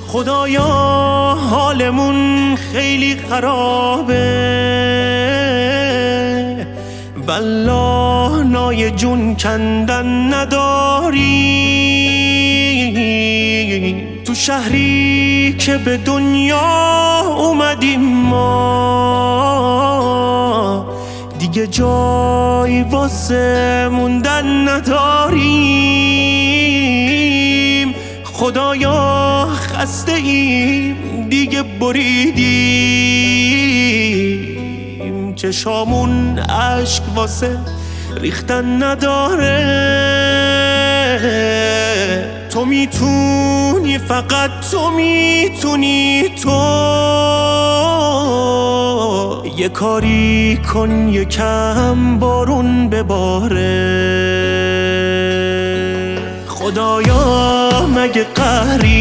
خدایا حالمون خیلی خرابه، والله نای جون کندن نداریم. تو شهری که به دنیا اومدیم ما، دیگه جای واسه موندن نداریم. خدایا خسته ایم دیگه بریدیم، چشامون اشک واسه ریختن نداره. تو میتونی، فقط تو میتونی، تو یه کاری کن یکم بارون بباره. خدایا مگه قهری